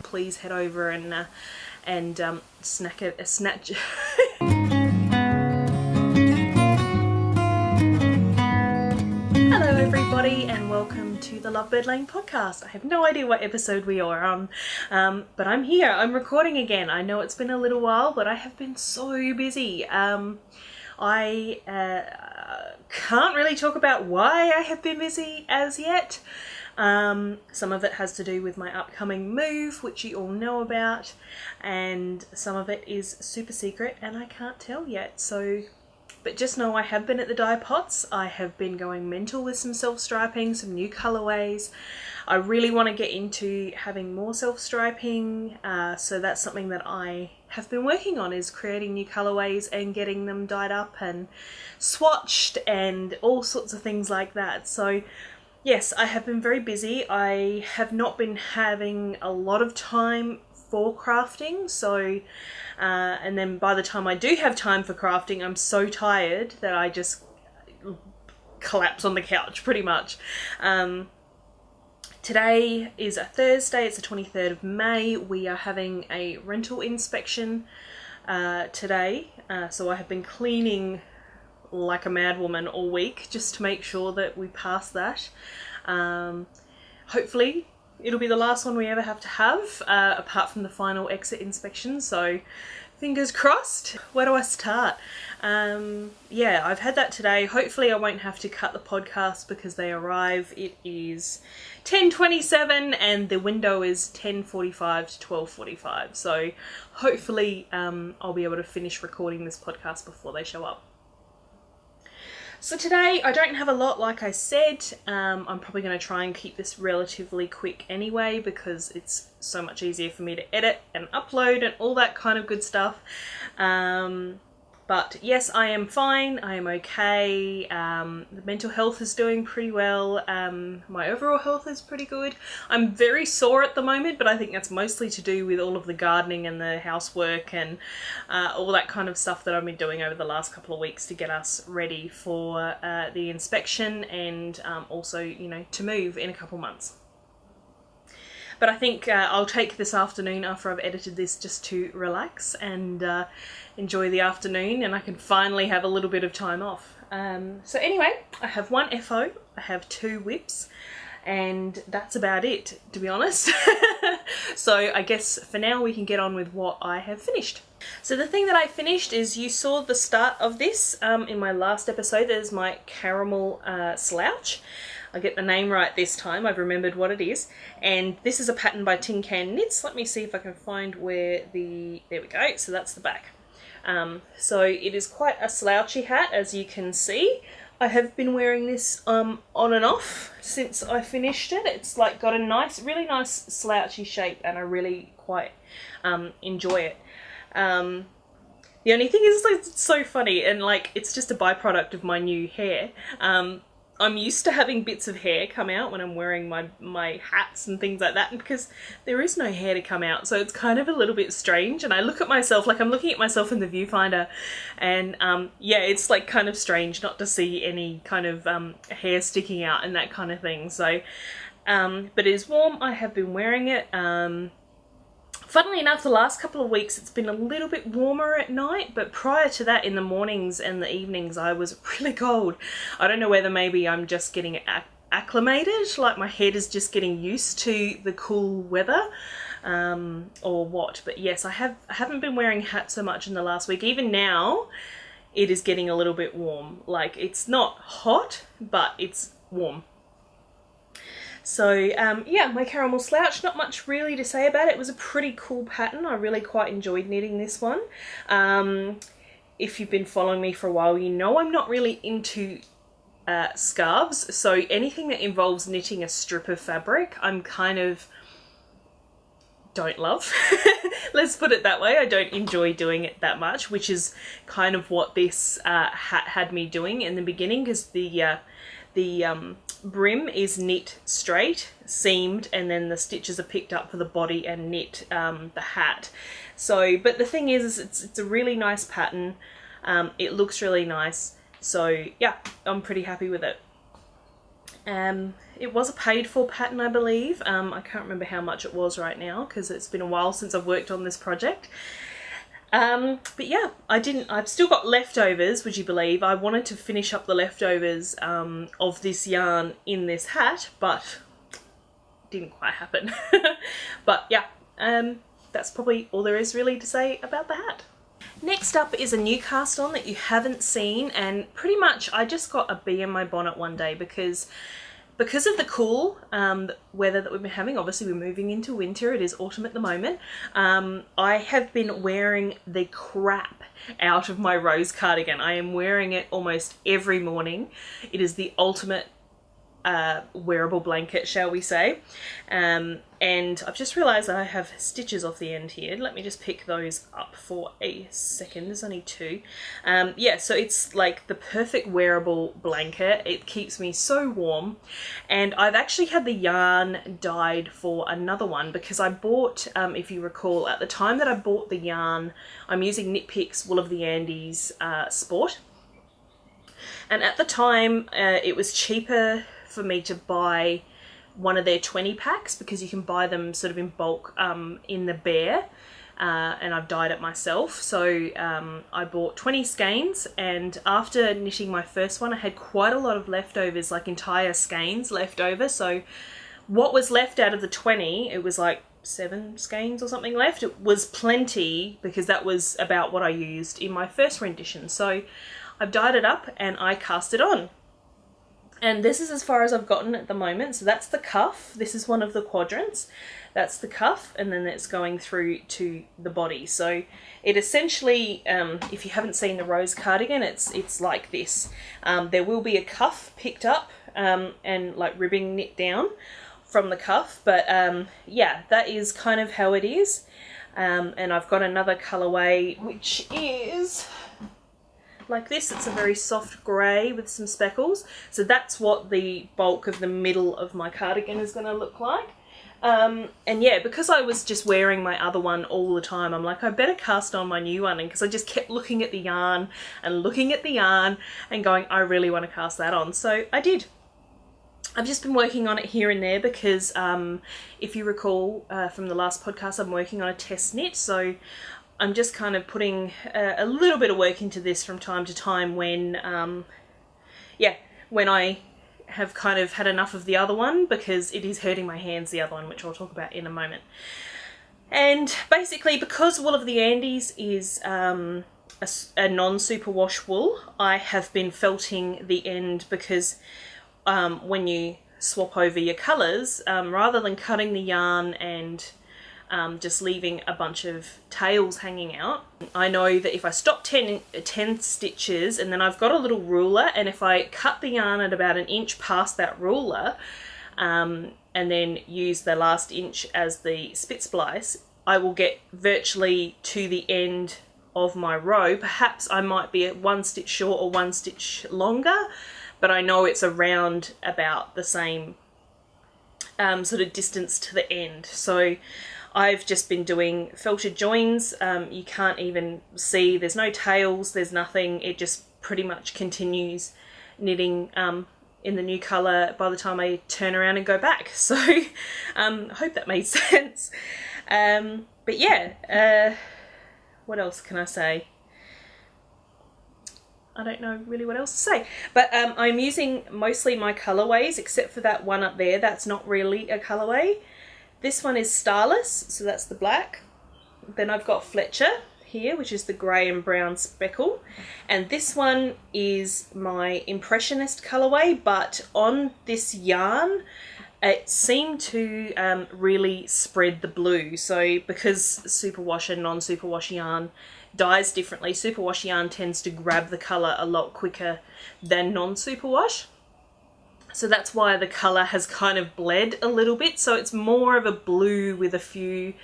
please head over and snatch. Hello everybody and welcome to the Lovebird Lane podcast. I have no idea what episode we are on, but I'm here. I'm recording again. I know it's been a little while, but I have been so busy. I can't really talk about why I have been busy as yet. Some of it has to do with my upcoming move, which you all know about, and some of it is super secret and I can't tell yet. But just know I have been at the dye pots. I have been going mental with some self-striping, some new colorways. I really want to get into having more self-striping, so that's something that I have been working on, is creating new colorways and getting them dyed up and swatched and all sorts of things like that. So yes, I have been very busy. I have not been having a lot of time for crafting, so and then by the time I do have time for crafting, I'm so tired that I just collapse on the couch pretty much. Today is a Thursday, it's the 23rd of May. We are having a rental inspection today, so I have been cleaning like a madwoman all week just to make sure that we pass that. Hopefully it'll be the last one we ever have to have, apart from the final exit inspection, so fingers crossed. Where do I start? Yeah, I've had that today. Hopefully I won't have to cut the podcast because they arrive. It is 10:27 and the window is 10:45 to 12:45, so hopefully I'll be able to finish recording this podcast before they show up. So today I don't have a lot, like I said. I'm probably going to try and keep this relatively quick anyway because it's so much easier for me to edit and upload and all that kind of good stuff. But yes, I am fine. I am okay. The mental health is doing pretty well. My overall health is pretty good. I'm very sore at the moment, but I think that's mostly to do with all of the gardening and the housework and all that kind of stuff that I've been doing over the last couple of weeks to get us ready for the inspection and also, you know, to move in a couple months. But I think I'll take this afternoon after I've edited this just to relax and enjoy the afternoon, and I can finally have a little bit of time off. So anyway, I have one FO, I have 2 whips, and that's about it, to be honest. So I guess for now we can get on with what I have finished. So the thing that I finished is, you saw the start of this in my last episode. There's my caramel slouch. I get the name right this time, I've remembered what it is. And this is a pattern by Tin Can Knits. Let me see if I can find where there we go, so that's the back. So it is quite a slouchy hat, as you can see. I have been wearing this on and off since I finished it. It's like got a nice, really nice slouchy shape, and I really quite enjoy it. The only thing is, it's so funny, and like it's just a byproduct of my new hair. I'm used to having bits of hair come out when I'm wearing my hats and things like that, and because there is no hair to come out, so it's kind of a little bit strange. And I look at myself, like I'm looking at myself in the viewfinder, and yeah, it's like kind of strange not to see any kind of hair sticking out and that kind of thing. So but it is warm. I have been wearing it. Funnily enough, the last couple of weeks it's been a little bit warmer at night, but prior to that, in the mornings and the evenings, I was really cold. I don't know whether maybe I'm just getting acclimated, like my head is just getting used to the cool weather, or what. But yes, I haven't been wearing hats so much in the last week. Even now, it is getting a little bit warm. Like, it's not hot, but it's warm. So yeah, my caramel slouch, not much really to say about it. It was a pretty cool pattern. I really quite enjoyed knitting this one. If you've been following me for a while, you know I'm not really into scarves. So anything that involves knitting a strip of fabric, I'm kind of don't love. Let's put it that way. I don't enjoy doing it that much, which is kind of what this hat had me doing in the beginning, because the brim is knit straight, seamed, and then the stitches are picked up for the body and knit the hat. So, but the thing is it's a really nice pattern. It looks really nice. So yeah, I'm pretty happy with it. it was a paid for pattern, I believe. I can't remember how much it was right now because it's been a while since I've worked on this project. But yeah, I've still got leftovers, would you believe? I wanted to finish up the leftovers of this yarn in this hat, but didn't quite happen. But yeah, that's probably all there is really to say about the hat. Next up is a new cast on that you haven't seen, and pretty much I just got a bee in my bonnet one day because of the cool weather that we've been having. Obviously we're moving into winter, it is autumn at the moment. I have been wearing the crap out of my rose cardigan. I am wearing it almost every morning. It is the ultimate wearable blanket, shall we say. And I've just realised I have stitches off the end here. Let me just pick those up for a second. There's only two. Yeah, so it's like the perfect wearable blanket. It keeps me so warm. And I've actually had the yarn dyed for another one because I bought, if you recall, at the time that I bought the yarn, I'm using Knit Picks Wool of the Andes Sport. And at the time, it was cheaper for me to buy one of their 20 packs because you can buy them sort of in bulk in the Bear, and I've dyed it myself. So I bought 20 skeins, and after knitting my first one I had quite a lot of leftovers, like entire skeins left over. So what was left out of the 20, it was like 7 skeins or something left. It was plenty because that was about what I used in my first rendition. So I've dyed it up and I cast it on. And this is as far as I've gotten at the moment. So that's the cuff. This is one of the quadrants. That's the cuff, and then it's going through to the body. So it essentially, if you haven't seen the rose cardigan, it's like this. There will be a cuff picked up and like ribbing knit down from the cuff. But yeah, that is kind of how it is. And I've got another colourway which is like this. It's a very soft grey with some speckles. So that's what the bulk of the middle of my cardigan is going to look like. And yeah, because I was just wearing my other one all the time, I'm like, I better cast on my new one. And because I just kept looking at the yarn and looking at the yarn and going, I really want to cast that on. So I did. I've just been working on it here and there because if you recall from the last podcast, I'm working on a test knit. So I'm just kind of putting a little bit of work into this from time to time when, yeah, when I have kind of had enough of the other one because it is hurting my hands, the other one, which I'll talk about in a moment. And basically, because Wool of the Andes is a non-superwash wool, I have been felting the end because when you swap over your colours, rather than cutting the yarn and just leaving a bunch of tails hanging out, I know that if I stop 10 stitches and then I've got a little ruler, and if I cut the yarn at about 1 inch past that ruler and then use the last inch as the spit splice, I will get virtually to the end of my row. Perhaps I might be at 1 stitch short or 1 stitch longer, but I know it's around about the same sort of distance to the end. So I've just been doing felted joins. You can't even see, there's no tails, there's nothing. It just pretty much continues knitting in the new colour by the time I turn around and go back. So I hope that made sense. But yeah, what else can I say? I don't know really what else to say, but I'm using mostly my colourways, except for that one up there. That's not really a colourway. This one is Starless, so that's the black. Then I've got Fletcher here, which is the grey and brown speckle. And this one is my Impressionist colourway, but on this yarn, it seemed to really spread the blue. So because superwash and non-superwash yarn dyes differently, superwash yarn tends to grab the colour a lot quicker than non-superwash. So that's why the colour has kind of bled a little bit. So it's more of a blue with a few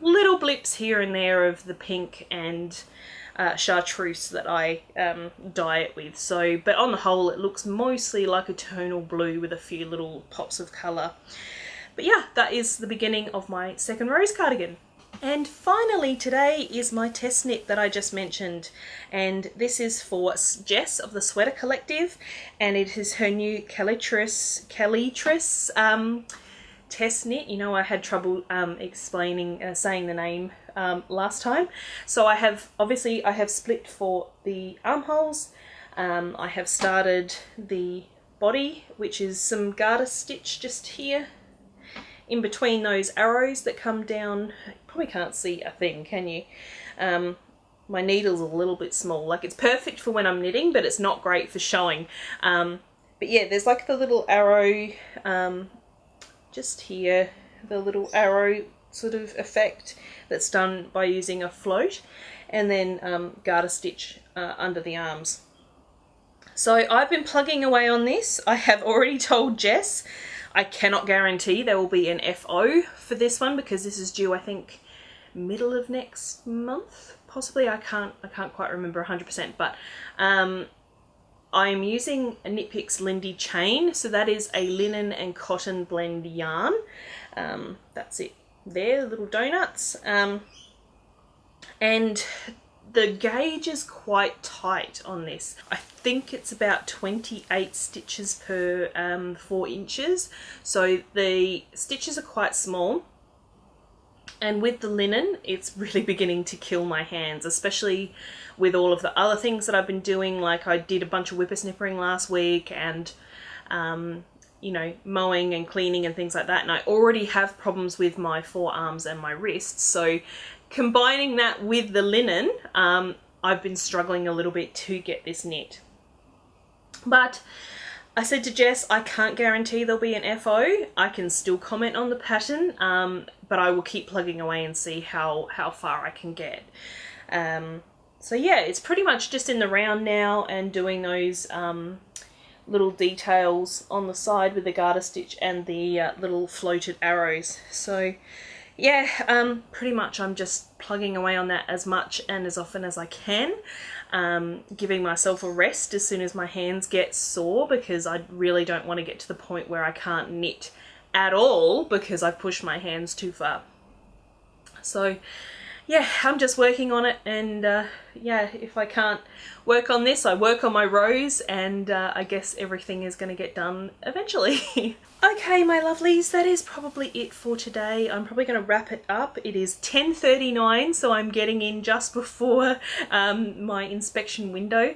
little blips here and there of the pink and chartreuse that I dye it with. So, but on the whole, it looks mostly like a tonal blue with a few little pops of colour. But yeah, that is the beginning of my second rose cardigan. And finally today is my test knit that I just mentioned, and this is for Jess of the Sweater Collective, and it is her new Callitris test knit. You know, I had trouble saying the name last time. So I have split for the armholes. I have started the body, which is some garter stitch just here in between those arrows that come down. You probably can't see a thing, can you? My needle's a little bit small. Like, it's perfect for when I'm knitting, but it's not great for showing. But yeah, there's like the little arrow just here, the little arrow sort of effect that's done by using a float, and then garter stitch under the arms. So I've been plugging away on this. I have already told Jess I cannot guarantee there will be an FO for this one, because this is due, I think, middle of next month, possibly. I can't quite remember 100%, but I'm using a Knit Picks Lindy chain, so that is a linen and cotton blend yarn. That's it there, little donuts. And the gauge is quite tight on this. I think it's about 28 stitches per 4 inches. So the stitches are quite small. And with the linen, it's really beginning to kill my hands, especially with all of the other things that I've been doing. Like, I did a bunch of whippersnippering last week, and you know, mowing and cleaning and things like that. And I already have problems with my forearms and my wrists. So combining that with the linen, I've been struggling a little bit to get this knit. But I said to Jess, I can't guarantee there'll be an FO. I can still comment on the pattern, but I will keep plugging away and see how far I can get. So yeah, it's pretty much just in the round now and doing those little details on the side with the garter stitch and the little floated arrows. So yeah, pretty much I'm just plugging away on that as much and as often as I can, giving myself a rest as soon as my hands get sore, because I really don't want to get to the point where I can't knit at all because I've pushed my hands too far. So yeah, I'm just working on it, and yeah, if I can't work on this, I work on my rows, and I guess everything is going to get done eventually. Okay, my lovelies, that is probably it for today. I'm probably going to wrap it up. It is 10:39, so I'm getting in just before my inspection window.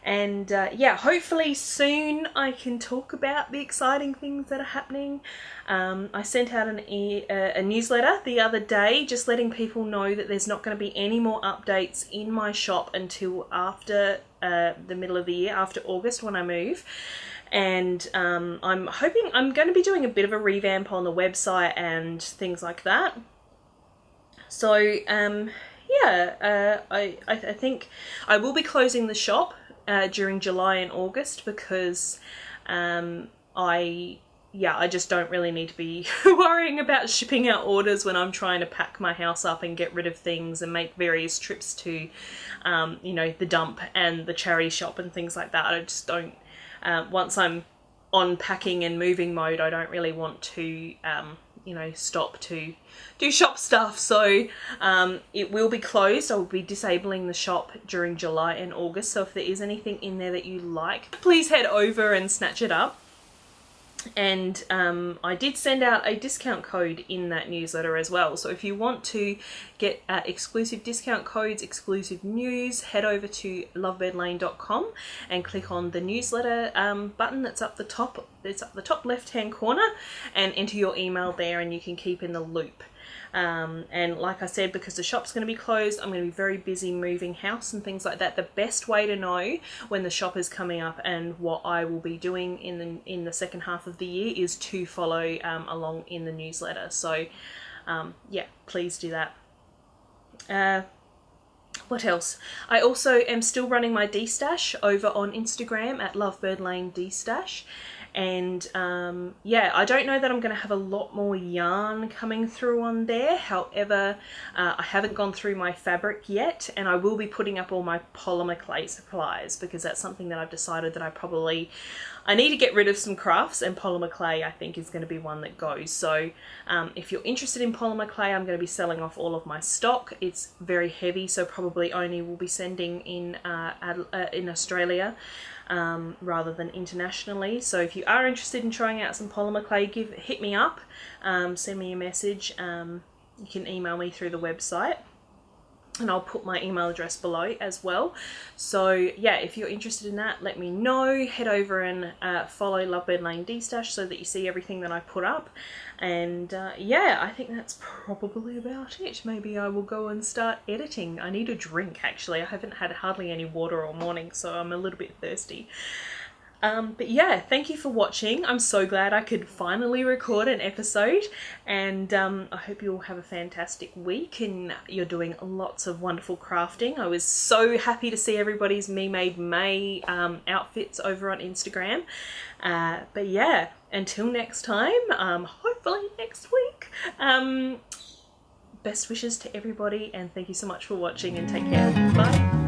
And yeah, hopefully soon I can talk about the exciting things that are happening. I sent out a newsletter the other day just letting people know that there's not going to be any more updates in my shop until after the middle of the year, after August when I move. And I'm hoping I'm going to be doing a bit of a revamp on the website and things like that. So yeah, I think I will be closing the shop during July and August, because I just don't really need to be worrying about shipping out orders when I'm trying to pack my house up and get rid of things and make various trips to you know, the dump and the charity shop and things like that. I just don't, once I'm on packing and moving mode, I don't really want to you know, stop to do shop stuff. So it will be closed. I will be disabling the shop during July and August. So if there is anything in there that you like, please head over and snatch it up. And I did send out a discount code in that newsletter as well. So if you want to get exclusive discount codes, exclusive news, head over to lovebirdlane.com and click on the newsletter button that's up the top. It's up the top left hand corner, and enter your email there, and you can keep in the loop. And like I said, because the shop's going to be closed, I'm going to be very busy moving house and things like that. The best way to know when the shop is coming up and what I will be doing in the second half of the year is to follow along in the newsletter. So yeah, please do that. What else? I also am still running my destash over on Instagram at Lovebird Lane Destash. And yeah, I don't know that I'm going to have a lot more yarn coming through on there. However, I haven't gone through my fabric yet, and I will be putting up all my polymer clay supplies, because that's something that I've decided that I need to get rid of some crafts, and polymer clay I think is going to be one that goes. So if you're interested in polymer clay, I'm going to be selling off all of my stock. It's very heavy, so probably only will be sending in Australia rather than internationally. So if you are interested in trying out some polymer clay, hit me up, send me a message. You can email me through the website, and I'll put my email address below as well. So yeah, if you're interested in that, let me know. Head over and follow Lovebird Lane Destash so that you see everything that I put up. And yeah, I think that's probably about it. Maybe I will go and start editing. I need a drink, actually. I haven't had hardly any water all morning, so I'm a little bit thirsty. But yeah, thank you for watching. I'm so glad I could finally record an episode, and I hope you all have a fantastic week and you're doing lots of wonderful crafting. I was so happy to see everybody's Me Made May outfits over on Instagram. But yeah, until next time, hopefully next week, best wishes to everybody, and thank you so much for watching, and take care. Bye.